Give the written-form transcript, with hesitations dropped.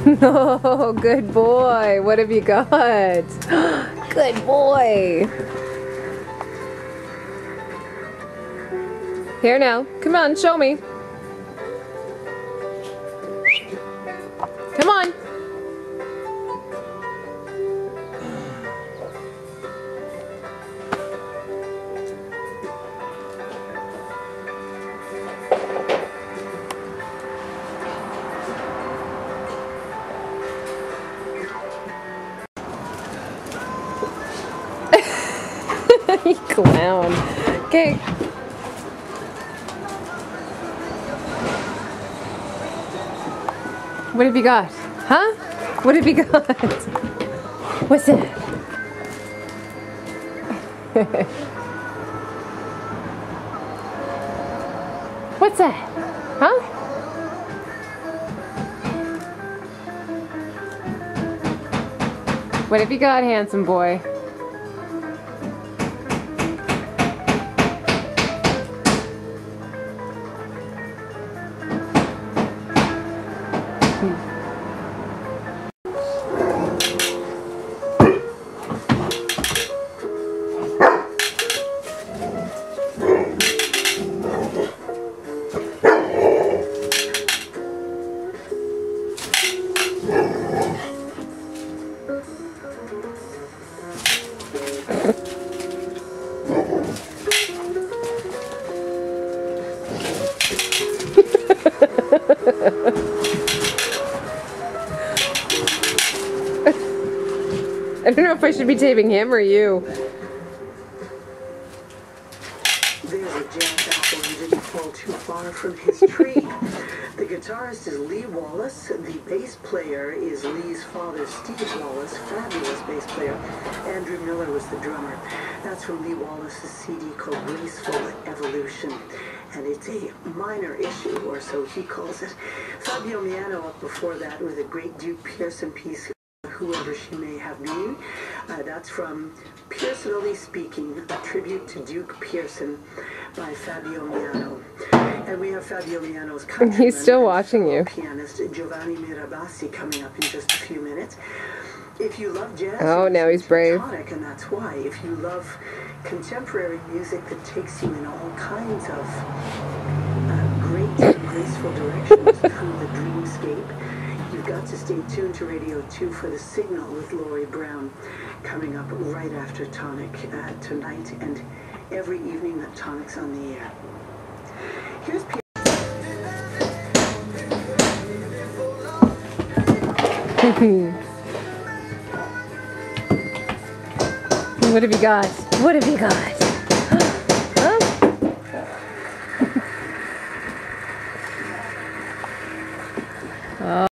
Oh, good boy. What have you got? Good boy. Here now. Come on, show me. Come on. You clown. Okay. What have you got? Huh? What have you got? What's that? What's that? Huh? What have you got, handsome boy? I don't know if I should be taping him or you. There's a jazz apple who didn't fall too far from his tree. The guitarist is Lee Wallace. The bass player is Lee's father, Steve Wallace, fabulous bass player. Andrew Miller was the drummer. That's from Lee Wallace's CD called Graceful Evolution. And it's a minor issue, or so he calls it. Fabio Miano up before that with a great Duke Pearson piece, Whoever She May Have Been. That's from Personally Speaking, a tribute to Duke Pearson by Fabio Miano. And we have Fabio Miano's countryman, He's still watching you. Pianist Giovanni Mirabassi coming up in just a few minutes. If you love jazz, Oh, now he's brave. Tonic, and that's why. If you love contemporary music that takes you in all kinds of great and graceful directions through the dreamscape, you've got to stay tuned to Radio 2 for The Signal with Laurie Brown, coming up right after Tonic tonight and every evening that Tonic's on the air. Here's What have you got? What have you got?